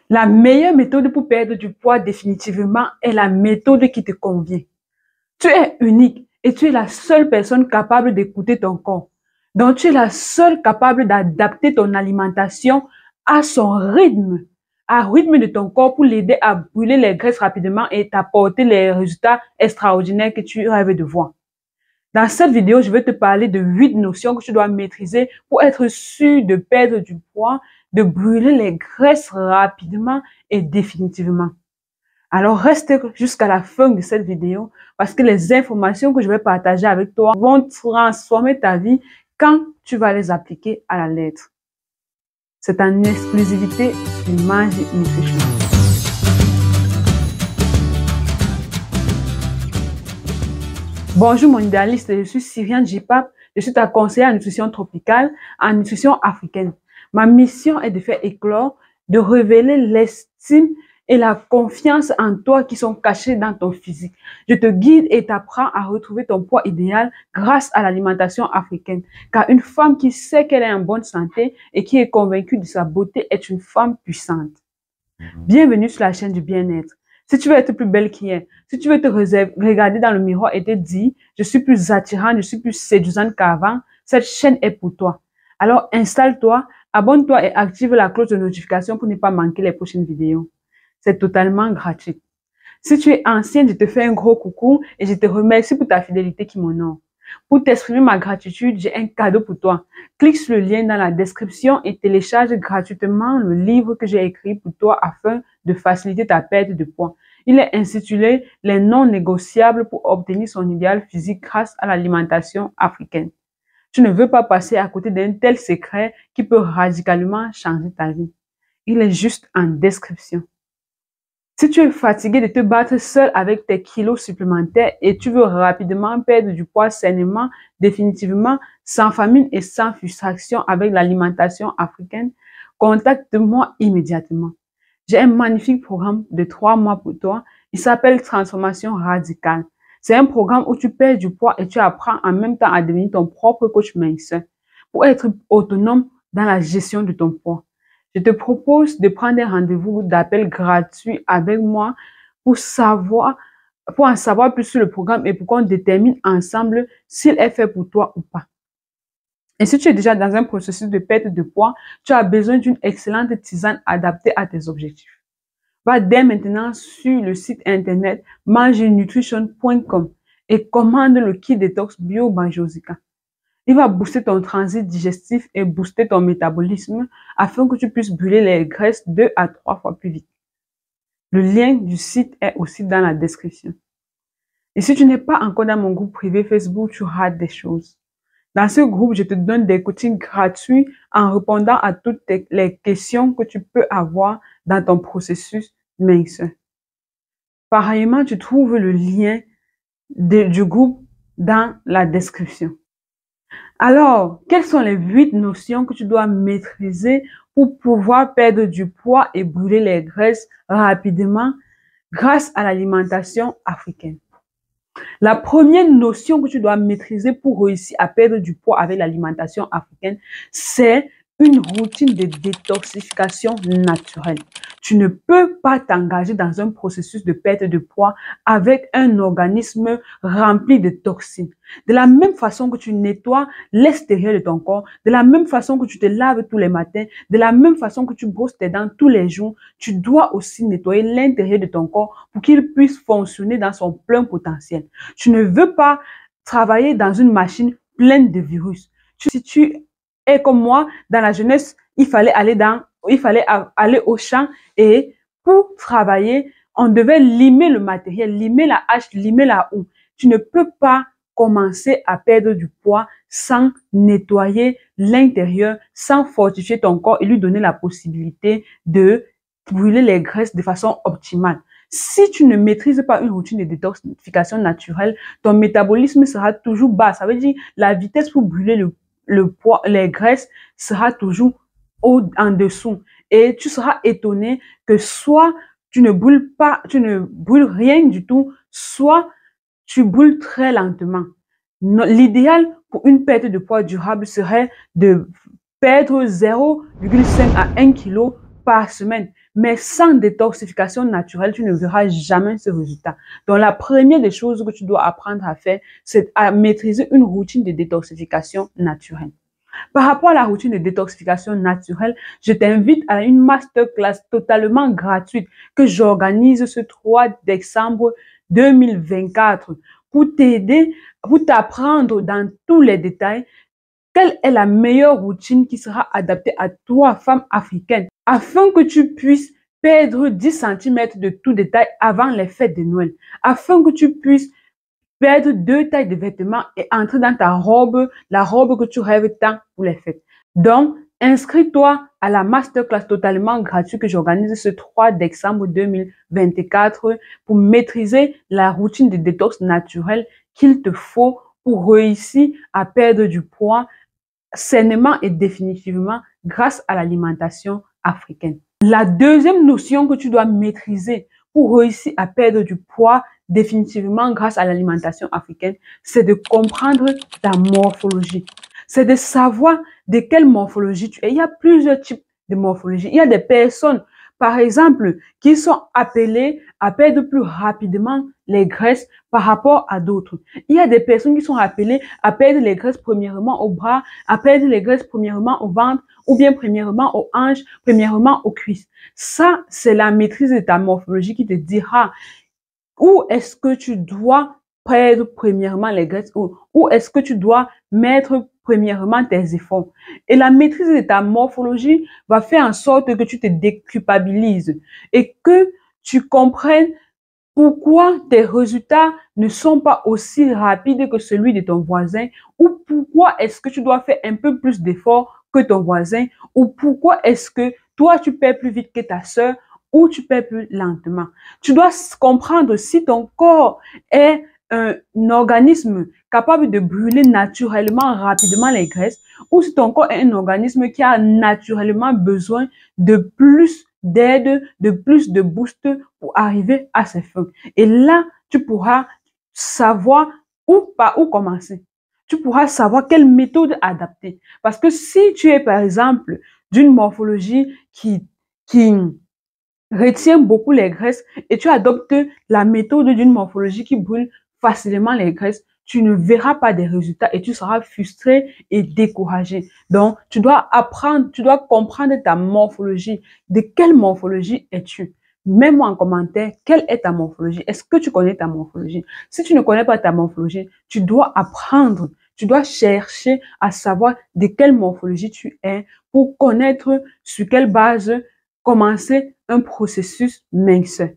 La meilleure méthode pour perdre du poids définitivement est la méthode qui te convient. Tu es unique et tu es la seule personne capable d'écouter ton corps. Donc, tu es la seule capable d'adapter ton alimentation à son rythme, au rythme de ton corps pour l'aider à brûler les graisses rapidement et t'apporter les résultats extraordinaires que tu rêves de voir. Dans cette vidéo, je vais te parler de 8 notions que tu dois maîtriser pour être sûr de perdre du poids, de brûler les graisses rapidement et définitivement. Alors, reste jusqu'à la fin de cette vidéo parce que les informations que je vais partager avec toi vont transformer ta vie quand tu vas les appliquer à la lettre. C'est en exclusivité sur Magic Nutrition. Bonjour mon idéaliste, je suis Syriane Jipap, je suis ta conseillère en nutrition tropicale, en nutrition africaine. Ma mission est de faire éclore, de révéler l'estime et la confiance en toi qui sont cachés dans ton physique. Je te guide et t'apprends à retrouver ton poids idéal grâce à l'alimentation africaine. Car une femme qui sait qu'elle est en bonne santé et qui est convaincue de sa beauté est une femme puissante. Bienvenue sur la chaîne du bien-être. Si tu veux être plus belle qu'hier, si tu veux te regarder dans le miroir et te dire « Je suis plus attirante, je suis plus séduisante qu'avant », cette chaîne est pour toi. Alors installe-toi, abonne-toi et active la cloche de notification pour ne pas manquer les prochaines vidéos. C'est totalement gratuit. Si tu es ancienne, je te fais un gros coucou et je te remercie pour ta fidélité qui m'honore. Pour t'exprimer ma gratitude, j'ai un cadeau pour toi. Clique sur le lien dans la description et télécharge gratuitement le livre que j'ai écrit pour toi afin de faciliter ta perte de poids. Il est intitulé « Les non négociables pour obtenir son idéal physique grâce à l'alimentation africaine ». Tu ne veux pas passer à côté d'un tel secret qui peut radicalement changer ta vie. Il est juste en description. Si tu es fatigué de te battre seul avec tes kilos supplémentaires et tu veux rapidement perdre du poids sainement, définitivement, sans famine et sans frustration avec l'alimentation africaine, contacte-moi immédiatement. J'ai un magnifique programme de 3 mois pour toi. Il s'appelle Transformation Radicale. C'est un programme où tu perds du poids et tu apprends en même temps à devenir ton propre coach minceur pour être autonome dans la gestion de ton poids. Je te propose de prendre un rendez-vous d'appel gratuit avec moi pour en savoir plus sur le programme et pour qu'on détermine ensemble s'il est fait pour toi ou pas. Et si tu es déjà dans un processus de perte de poids, tu as besoin d'une excellente tisane adaptée à tes objectifs. Va dès maintenant sur le site internet mangenutrition.com et commande le kit détox bio Banjosica. Il va booster ton transit digestif et booster ton métabolisme afin que tu puisses brûler les graisses 2 à 3 fois plus vite. Le lien du site est aussi dans la description. Et si tu n'es pas encore dans mon groupe privé Facebook, tu rates des choses. Dans ce groupe, je te donne des coachings gratuits en répondant à toutes les questions que tu peux avoir dans ton processus minceur. Pareillement, tu trouves le lien du groupe dans la description. Alors, quelles sont les 8 notions que tu dois maîtriser pour pouvoir perdre du poids et brûler les graisses rapidement grâce à l'alimentation africaine? La première notion que tu dois maîtriser pour réussir à perdre du poids avec l'alimentation africaine, c'est une routine de détoxification naturelle. Tu ne peux pas t'engager dans un processus de perte de poids avec un organisme rempli de toxines. De la même façon que tu nettoies l'extérieur de ton corps, de la même façon que tu te laves tous les matins, de la même façon que tu brosses tes dents tous les jours, tu dois aussi nettoyer l'intérieur de ton corps pour qu'il puisse fonctionner dans son plein potentiel. Tu ne veux pas travailler dans une machine pleine de virus. Si tu es comme moi, dans la jeunesse, il fallait aller au champ et pour travailler, on devait limer le matériel, limer la hache, limer la houe. Tu ne peux pas commencer à perdre du poids sans nettoyer l'intérieur, sans fortifier ton corps et lui donner la possibilité de brûler les graisses de façon optimale. Si tu ne maîtrises pas une routine de détoxification naturelle, ton métabolisme sera toujours bas. Ça veut dire la vitesse pour brûler le poids, les graisses sera toujours en dessous. Et tu seras étonné que soit tu ne brûles rien du tout, soit tu brûles très lentement. L'idéal pour une perte de poids durable serait de perdre 0,5 à 1 kg par semaine. Mais sans détoxification naturelle, tu ne verras jamais ce résultat. Donc, la première des choses que tu dois apprendre à faire, c'est à maîtriser une routine de détoxification naturelle. Par rapport à la routine de détoxification naturelle, je t'invite à une masterclass totalement gratuite que j'organise ce 3 décembre 2024 pour t'aider, pour t'apprendre dans tous les détails quelle est la meilleure routine qui sera adaptée à toi, femme africaine, afin que tu puisses perdre 10 centimètres de tout détail avant les fêtes de Noël, afin que tu puisses perdre 2 tailles de vêtements et entrer dans ta robe, la robe que tu rêves tant pour les fêtes. Donc, inscris-toi à la masterclass totalement gratuite que j'organise ce 3 décembre 2024 pour maîtriser la routine de détox naturelle qu'il te faut pour réussir à perdre du poids sainement et définitivement grâce à l'alimentation africaine. La deuxième notion que tu dois maîtriser pour réussir à perdre du poids définitivement grâce à l'alimentation africaine, c'est de comprendre ta morphologie. C'est de savoir de quelle morphologie tu es. Il y a plusieurs types de morphologie. Il y a des personnes, par exemple, qui sont appelées à perdre plus rapidement les graisses par rapport à d'autres. Il y a des personnes qui sont appelées à perdre les graisses premièrement au bras, à perdre les graisses premièrement au ventre, ou bien premièrement aux hanches, premièrement aux cuisses. Ça, c'est la maîtrise de ta morphologie qui te dira où est-ce que tu dois perdre premièrement les graisses, où est-ce que tu dois mettre premièrement tes efforts. Et la maîtrise de ta morphologie va faire en sorte que tu te déculpabilises et que tu comprennes pourquoi tes résultats ne sont pas aussi rapides que celui de ton voisin, ou pourquoi est-ce que tu dois faire un peu plus d'efforts que ton voisin, ou pourquoi est-ce que toi tu perds plus vite que ta sœur, ou tu perds plus lentement. Tu dois comprendre si ton corps est un organisme capable de brûler naturellement, rapidement les graisses, ou si ton corps est un organisme qui a naturellement besoin de plus d'aide, de plus de boost pour arriver à ses fins. Et là, tu pourras savoir par où commencer. Tu pourras savoir quelle méthode adapter. Parce que si tu es, par exemple, d'une morphologie qui retient beaucoup les graisses et tu adoptes la méthode d'une morphologie qui brûle facilement les graisses, tu ne verras pas des résultats et tu seras frustré et découragé. Donc, tu dois apprendre, tu dois comprendre ta morphologie. De quelle morphologie es-tu? Mets-moi en commentaire, quelle est ta morphologie? Est-ce que tu connais ta morphologie? Si tu ne connais pas ta morphologie, tu dois apprendre, tu dois chercher à savoir de quelle morphologie tu es pour connaître sur quelle base commencer un processus minceur.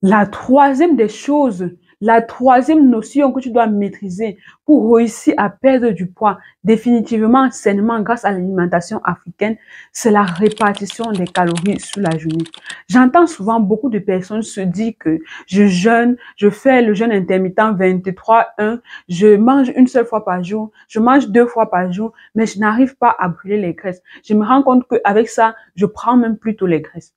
La troisième des choses, la troisième notion que tu dois maîtriser pour réussir à perdre du poids définitivement, sainement grâce à l'alimentation africaine, c'est la répartition des calories sur la journée. J'entends souvent beaucoup de personnes se dire que je jeûne, je fais le jeûne intermittent 23-1, je mange une seule fois par jour, je mange 2 fois par jour, mais je n'arrive pas à brûler les graisses. Je me rends compte qu'avec ça, je prends même plutôt les graisses.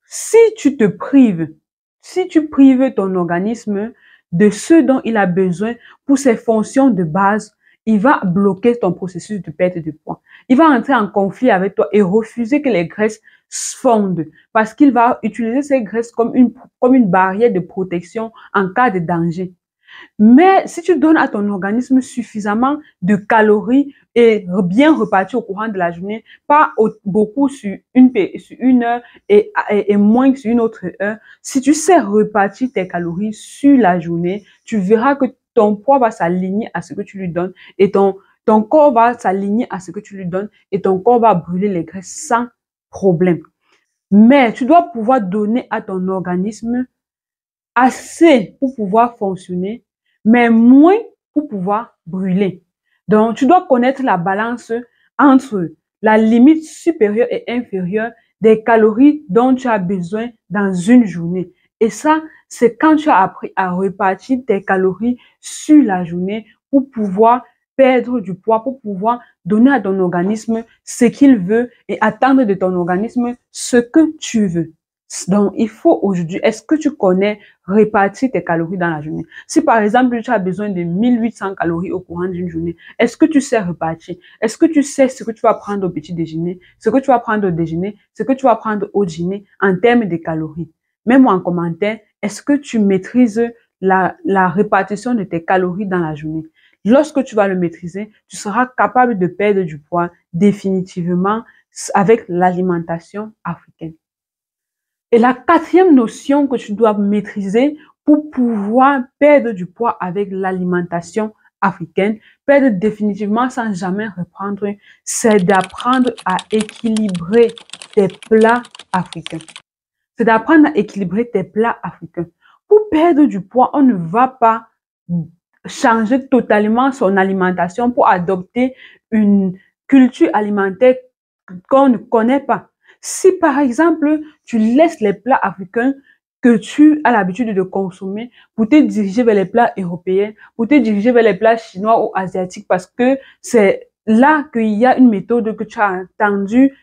Si tu te prives, si tu prives ton organisme de ce dont il a besoin pour ses fonctions de base, il va bloquer ton processus de perte de poids. Il va entrer en conflit avec toi et refuser que les graisses fondent parce qu'il va utiliser ces graisses comme une barrière de protection en cas de danger. Mais si tu donnes à ton organisme suffisamment de calories et bien reparti au courant de la journée, pas beaucoup sur une heure et moins sur une autre heure, si tu sais repartir tes calories sur la journée, tu verras que ton poids va s'aligner à ce que tu lui donnes et ton corps va s'aligner à ce que tu lui donnes et ton corps va brûler les graisses sans problème. Mais tu dois pouvoir donner à ton organisme assez pour pouvoir fonctionner, mais moins pour pouvoir brûler. Donc, tu dois connaître la balance entre la limite supérieure et inférieure des calories dont tu as besoin dans une journée. Et ça, c'est quand tu as appris à repartir tes calories sur la journée pour pouvoir perdre du poids, pour pouvoir donner à ton organisme ce qu'il veut et attendre de ton organisme ce que tu veux. Donc, il faut aujourd'hui, est-ce que tu connais répartir tes calories dans la journée? Si par exemple, tu as besoin de 1800 calories au courant d'une journée, est-ce que tu sais répartir? Est-ce que tu sais ce que tu vas prendre au petit déjeuner, ce que tu vas prendre au déjeuner, ce que tu vas prendre au dîner en termes de calories? Mets-moi en commentaire, est-ce que tu maîtrises la répartition de tes calories dans la journée? Lorsque tu vas le maîtriser, tu seras capable de perdre du poids définitivement avec l'alimentation africaine. Et la quatrième notion que tu dois maîtriser pour pouvoir perdre du poids avec l'alimentation africaine, perdre définitivement sans jamais reprendre, c'est d'apprendre à équilibrer tes plats africains. C'est d'apprendre à équilibrer tes plats africains. Pour perdre du poids, on ne va pas changer totalement son alimentation pour adopter une culture alimentaire qu'on ne connaît pas. Si par exemple, tu laisses les plats africains que tu as l'habitude de consommer pour te diriger vers les plats européens, pour te diriger vers les plats chinois ou asiatiques, parce que c'est là qu'il y a une méthode que tu as entendu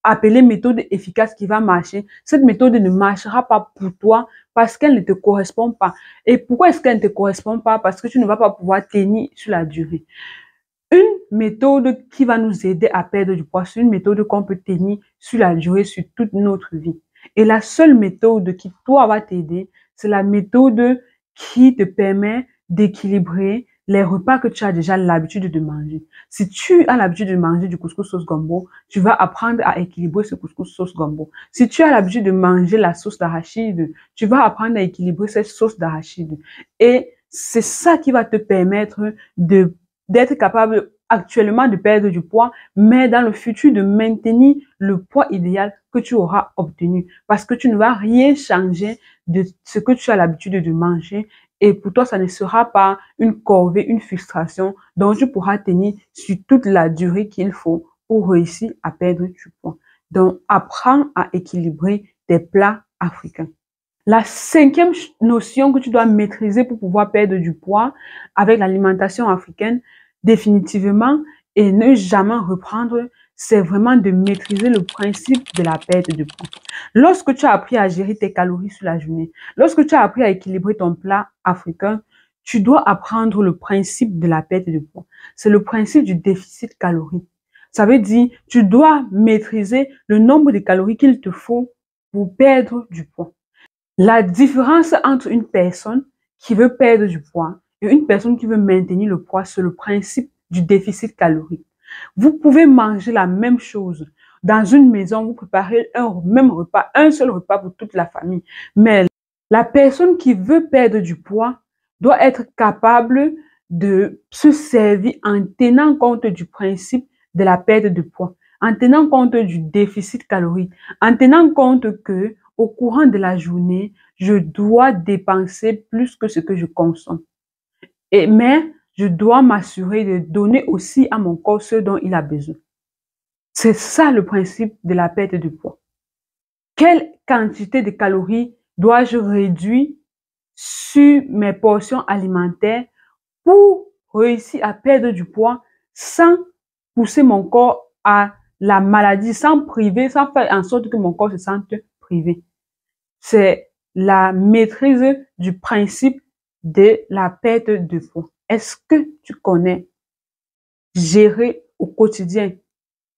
appeler méthode efficace qui va marcher. Cette méthode ne marchera pas pour toi parce qu'elle ne te correspond pas. Et pourquoi est-ce qu'elle ne te correspond pas? Parce que tu ne vas pas pouvoir tenir sur la durée. Une méthode qui va nous aider à perdre du poids, c'est une méthode qu'on peut tenir sur la durée, sur toute notre vie. Et la seule méthode qui, toi, va t'aider, c'est la méthode qui te permet d'équilibrer les repas que tu as déjà l'habitude de manger. Si tu as l'habitude de manger du couscous sauce gombo, tu vas apprendre à équilibrer ce couscous sauce gombo. Si tu as l'habitude de manger la sauce d'arachide, tu vas apprendre à équilibrer cette sauce d'arachide. Et c'est ça qui va te permettre d'être capable actuellement de perdre du poids, mais dans le futur de maintenir le poids idéal que tu auras obtenu. Parce que tu ne vas rien changer de ce que tu as l'habitude de manger. Et pour toi, ça ne sera pas une corvée, une frustration dont tu pourras tenir sur toute la durée qu'il faut pour réussir à perdre du poids. Donc, apprends à équilibrer tes plats africains. La cinquième notion que tu dois maîtriser pour pouvoir perdre du poids avec l'alimentation africaine, définitivement, et ne jamais reprendre, c'est vraiment de maîtriser le principe de la perte de poids. Lorsque tu as appris à gérer tes calories sur la journée, lorsque tu as appris à équilibrer ton plat africain, tu dois apprendre le principe de la perte de poids. C'est le principe du déficit calorique. Ça veut dire, tu dois maîtriser le nombre de calories qu'il te faut pour perdre du poids. La différence entre une personne qui veut perdre du poids et une personne qui veut maintenir le poids, c'est le principe du déficit calorique. Vous pouvez manger la même chose. Dans une maison, vous préparez un même repas, un seul repas pour toute la famille. Mais la personne qui veut perdre du poids doit être capable de se servir en tenant compte du principe de la perte de poids, en tenant compte du déficit calorique, en tenant compte que au courant de la journée, je dois dépenser plus que ce que je consomme. Mais je dois m'assurer de donner aussi à mon corps ce dont il a besoin. C'est ça le principe de la perte de poids. Quelle quantité de calories dois-je réduire sur mes portions alimentaires pour réussir à perdre du poids sans pousser mon corps à la maladie, sans priver, sans faire en sorte que mon corps se sente privé. C'est la maîtrise du principe de la perte de poids. Est-ce que tu connais gérer au quotidien?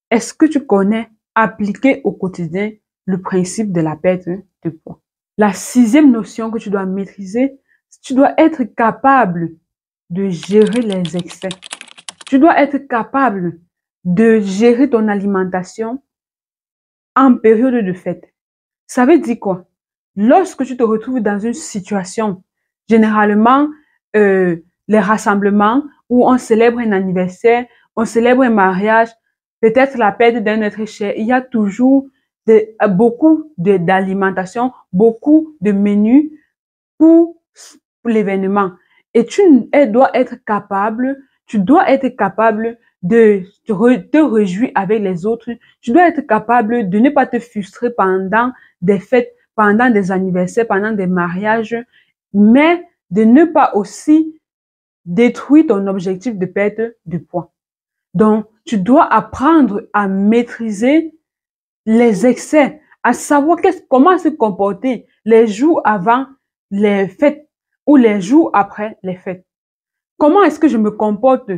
Est-ce que tu connais appliquer au quotidien le principe de la perte de poids? La sixième notion que tu dois maîtriser, tu dois être capable de gérer les excès. Tu dois être capable de gérer ton alimentation en période de fête. Ça veut dire quoi? Lorsque tu te retrouves dans une situation, généralement, les rassemblements où on célèbre un anniversaire, on célèbre un mariage, peut-être la perte d'un être cher, il y a toujours beaucoup d'alimentation, beaucoup de menus pour l'événement. Et tu dois être capable de te réjouir avec les autres. Tu dois être capable de ne pas te frustrer pendant des fêtes, pendant des anniversaires, pendant des mariages, mais de ne pas aussi détruire ton objectif de perte de poids. Donc, tu dois apprendre à maîtriser les excès, à savoir comment se comporter les jours avant les fêtes ou les jours après les fêtes. Comment est-ce que je me comporte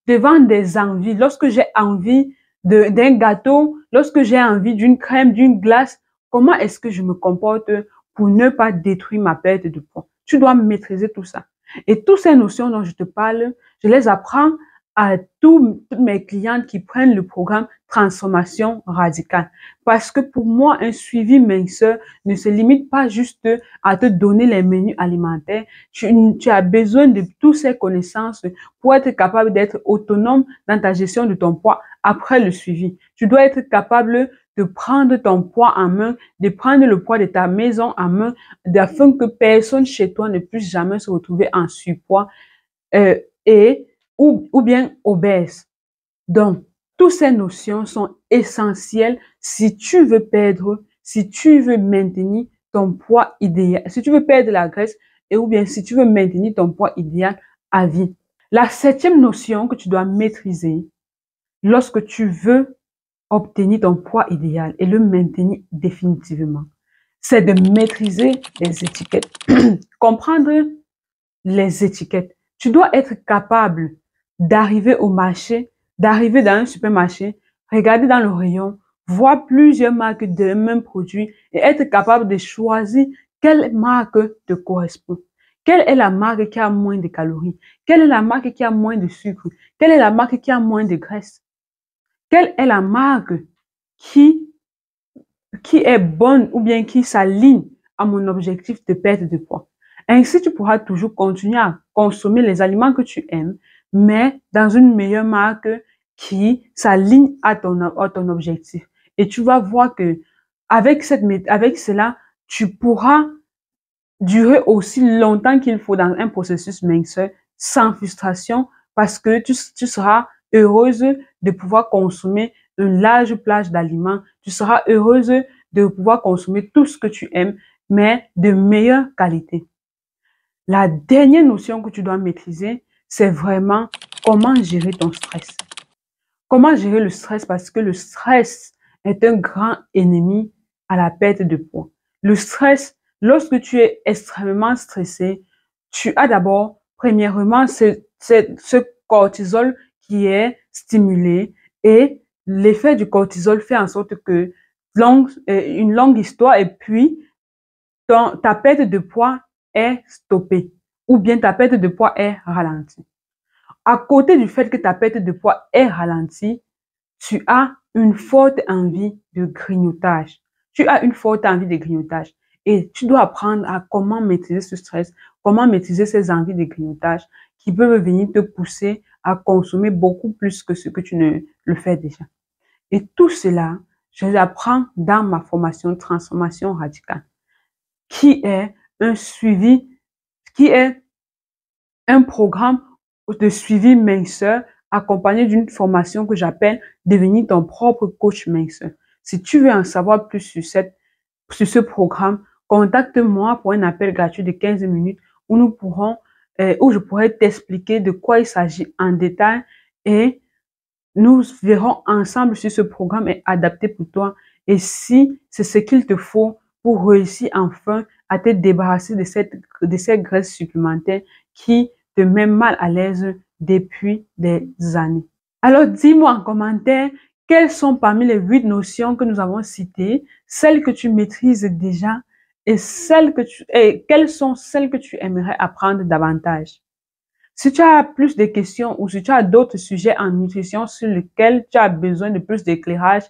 devant des envies, lorsque j'ai envie d'un gâteau, lorsque j'ai envie d'une crème, d'une glace, comment est-ce que je me comporte pour ne pas détruire ma perte de poids? Tu dois maîtriser tout ça. Et toutes ces notions dont je te parle, je les apprends à toutes mes clientes qui prennent le programme Transformation Radicale. Parce que pour moi, un suivi minceur ne se limite pas juste à te donner les menus alimentaires. Tu as besoin de toutes ces connaissances pour être capable d'être autonome dans ta gestion de ton poids après le suivi. Tu dois être capable de prendre ton poids en main, de prendre le poids de ta maison en main, afin que personne chez toi ne puisse jamais se retrouver en surpoids ou bien obèse. Donc, toutes ces notions sont essentielles si tu veux perdre, si tu veux maintenir ton poids idéal, si tu veux perdre la graisse ou bien si tu veux maintenir ton poids idéal à vie. La 7e notion que tu dois maîtriser lorsque tu veux obtenir ton poids idéal et le maintenir définitivement, c'est de maîtriser les étiquettes. Comprendre les étiquettes. Tu dois être capable d'arriver au marché, d'arriver dans un supermarché, regarder dans le rayon, voir plusieurs marques de même produit et être capable de choisir quelle marque te correspond. Quelle est la marque qui a moins de calories? Quelle est la marque qui a moins de sucre? Quelle est la marque qui a moins de graisse? Quelle est la marque qui est bonne ou bien qui s'aligne à mon objectif de perte de poids? Ainsi, tu pourras toujours continuer à consommer les aliments que tu aimes, mais dans une meilleure marque qui s'aligne à ton objectif. Et tu vas voir que avec cela, tu pourras durer aussi longtemps qu'il faut dans un processus minceur sans frustration parce que tu seras heureuse de pouvoir consommer une large plage d'aliments. Tu seras heureuse de pouvoir consommer tout ce que tu aimes, mais de meilleure qualité. La dernière notion que tu dois maîtriser, c'est vraiment comment gérer ton stress. Comment gérer le stress parce que le stress est un grand ennemi à la perte de poids. Le stress, lorsque tu es extrêmement stressé, tu as d'abord, premièrement, ce cortisol qui est stimulé et l'effet du cortisol fait en sorte que une longue histoire et puis ta perte de poids est stoppée ou bien ta perte de poids est ralentie. À côté du fait que ta perte de poids est ralentie, tu as une forte envie de grignotage. Tu as une forte envie de grignotage et tu dois apprendre à comment maîtriser ce stress, comment maîtriser ces envies de grignotage qui peuvent venir te pousser à consommer beaucoup plus que ce que tu ne le fais déjà. Et tout cela, je l'apprends dans ma formation Transformation Radicale, qui est un suivi, qui est un programme de suivi minceur accompagné d'une formation que j'appelle Devenir ton propre coach minceur. Si tu veux en savoir plus sur ce programme, contacte-moi pour un appel gratuit de 15 minutes où je pourrai t'expliquer de quoi il s'agit en détail et nous verrons ensemble si ce programme est adapté pour toi et si c'est ce qu'il te faut pour réussir enfin à te débarrasser de cette graisse supplémentaire qui te met mal à l'aise depuis des années. Alors, dis-moi en commentaire quelles sont parmi les 8 notions que nous avons citées, celles que tu maîtrises déjà et quelles sont celles que tu aimerais apprendre davantage. Si tu as plus de questions ou si tu as d'autres sujets en nutrition sur lesquels tu as besoin de plus d'éclairage,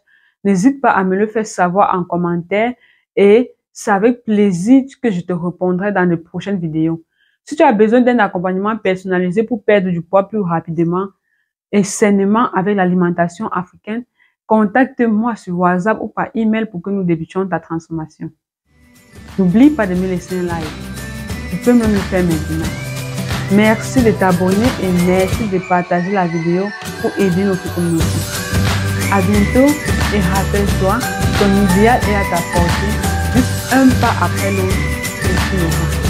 n'hésite pas à me le faire savoir en commentaire et c'est avec plaisir que je te répondrai dans les prochaines vidéos. Si tu as besoin d'un accompagnement personnalisé pour perdre du poids plus rapidement et sainement avec l'alimentation africaine, contacte-moi sur WhatsApp ou par email pour que nous débutions ta transformation. N'oublie pas de me laisser un like. Tu peux même le faire maintenant. Merci de t'abonner et merci de partager la vidéo pour aider notre communauté. À bientôt et rappelle-toi, ton idéal est à ta portée, juste un pas après l'autre et tu l'auras.